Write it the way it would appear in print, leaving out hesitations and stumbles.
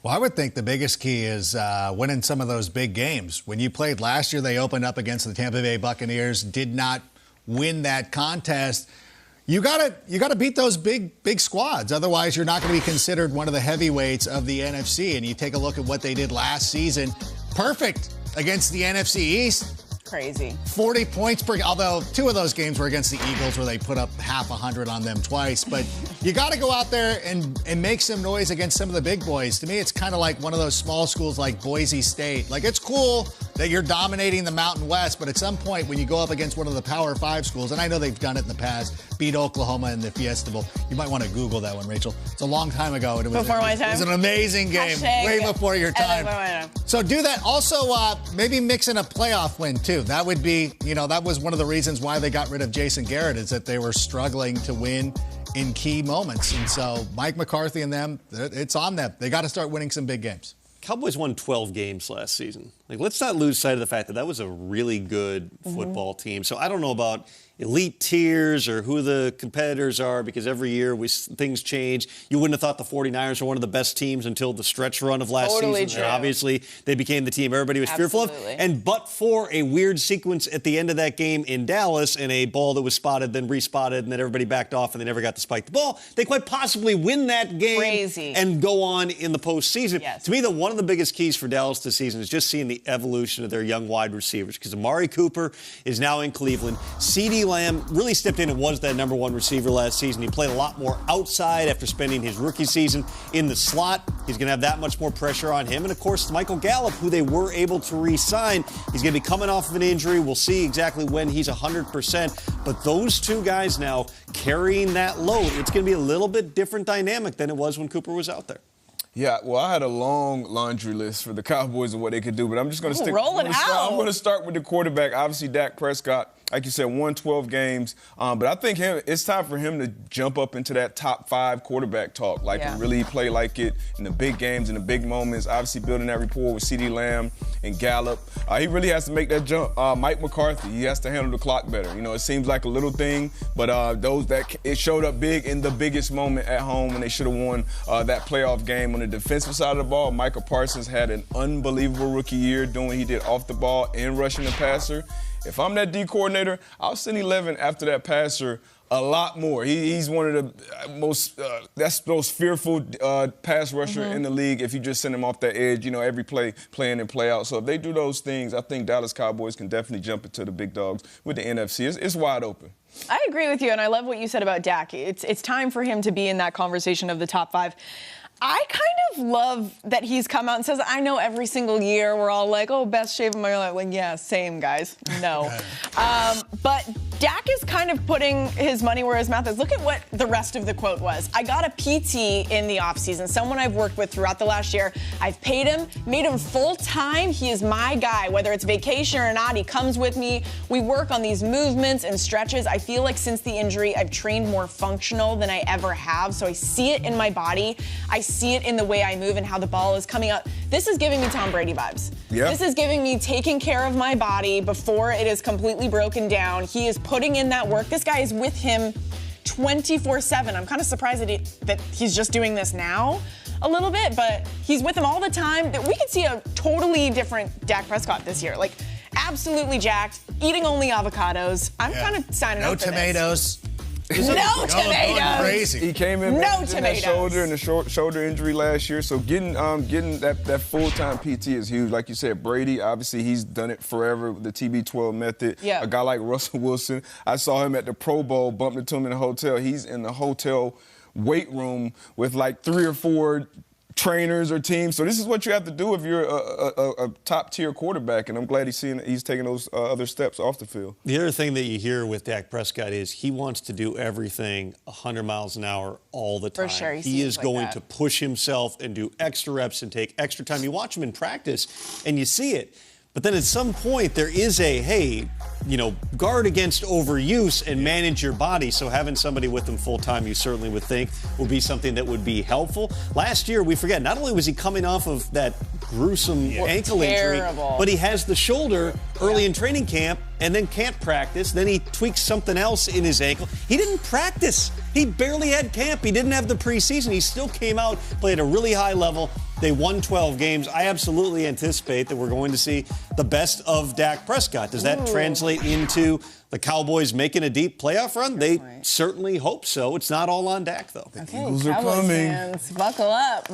Well, I would think the biggest key is winning some of those big games. When you played last year, they opened up against the Tampa Bay Buccaneers, did not win that contest. You gotta beat those big squads. Otherwise, you're not going to be considered one of the heavyweights of the NFC. And you take a look at what they did last season. Perfect against the NFC East. Crazy. 40 points per, although 2 of those games were against the Eagles where they put up half 100 on them twice. But you got to go out there and make some noise against some of the big boys. To me, it's kind of like one of those small schools like Boise State. Like, it's cool that you're dominating the Mountain West, but at some point when you go up against one of the Power 5 schools, and I know they've done it in the past, beat Oklahoma in the Fiesta Bowl. You might want to Google that one, Rachel. It's a long time ago. And it was before my time. It was an amazing game, way before your time. So do that. Also, maybe mix in a playoff win, too. That would be, that was one of the reasons why they got rid of Jason Garrett, is that they were struggling to win in key moments. And so Mike McCarthy and them, it's on them. They got to start winning some big games. Cowboys won 12 games last season. Let's not lose sight of the fact that was a really good football team. So I don't know about elite tiers or who the competitors are, because every year things change. You wouldn't have thought the 49ers were one of the best teams until the stretch run of last season. True. And obviously, they became the team everybody was fearful of. And but for a weird sequence at the end of that game in Dallas and a ball that was spotted, then respotted, and then everybody backed off and they never got to spike the ball, they quite possibly win that game and go on in the postseason. Yes. To me, one of the biggest keys for Dallas this season is just seeing the evolution of their young wide receivers, because Amari Cooper is now in Cleveland. CeeDee Lamb really stepped in and was that number one receiver last season. He played a lot more outside after spending his rookie season in the slot. He's going to have that much more pressure on him. And, of course, Michael Gallup, who they were able to re-sign, he's going to be coming off of an injury. We'll see exactly when he's 100%. But those two guys now carrying that load, it's going to be a little bit different dynamic than it was when Cooper was out there. Yeah, well, I had a long laundry list for the Cowboys and what they could do, but I'm just going to I'm going to start with the quarterback. Obviously, Dak Prescott, like you said, won 12 games. But I think it's time for him to jump up into that top 5 quarterback talk, and really play like it in the big games, in the big moments. Obviously, building that rapport with CeeDee Lamb and Gallup. He really has to make that jump. Mike McCarthy, he has to handle the clock better. It seems like a little thing, but it showed up big in the biggest moment at home when they should have won that playoff game. On the defensive side of the ball, Micah Parsons had an unbelievable rookie year doing what he did off the ball and rushing the passer. If I'm that D coordinator, I'll send 11 after that passer a lot more. He's one of the most fearful pass rusher in the league if you just send him off that edge, every play in and play out. So if they do those things, I think Dallas Cowboys can definitely jump into the big dogs with the NFC. It's wide open. I agree with you, and I love what you said about Dak. It's time for him to be in that conversation of the top 5. I kind of love that he's come out and says, I know every single year we're all like, oh, best shave of my life. Like, yeah, same, guys. No. But Dak is kind of putting his money where his mouth is. Look at what the rest of the quote was. I got a PT in the offseason, someone I've worked with throughout the last year. I've paid him, made him full-time. He is my guy. Whether it's vacation or not, he comes with me. We work on these movements and stretches. I feel like since the injury, I've trained more functional than I ever have. So I see it in my body. I see it in the way I move and how the ball is coming up. This is giving me Tom Brady vibes. Yeah. This is giving me taking care of my body before it is completely broken down. He is putting in that work. This guy is with him 24/7. I'm kind of surprised that he's just doing this now a little bit, but he's with him all the time. That we could see a totally different Dak Prescott this year. Like, absolutely jacked, eating only avocados. I'm kind of signing up for tomatoes. No tomatoes. Crazy. He came in that shoulder and the shoulder injury last year. So getting that full-time PT is huge. Like you said, Brady, obviously he's done it forever with the TB12 method. Yeah. A guy like Russell Wilson, I saw him at the Pro Bowl, bumped into him in the hotel. He's in the hotel weight room with like 3 or 4 trainers or teams. So this is what you have to do if you're a top-tier quarterback, and I'm glad he's taking those other steps off the field. The other thing that you hear with Dak Prescott is he wants to do everything 100 miles an hour all the time. For sure. He is going to push himself and do extra reps and take extra time. You watch him in practice, and you see it. But then at some point, there is guard against overuse and manage your body. So having somebody with him full time, you certainly would think, would be something that would be helpful. Last year, we forget, not only was he coming off of that gruesome ankle injury, but he has the shoulder early in training camp and then can't practice. Then he tweaks something else in his ankle. He didn't practice. He barely had camp. He didn't have the preseason. He still came out, played at a really high level, They won 12 games. I absolutely anticipate that we're going to see the best of Dak Prescott. Does that translate into the Cowboys making a deep playoff run? They certainly hope so. It's not all on Dak, though. The Eagles are coming. Fans, buckle up.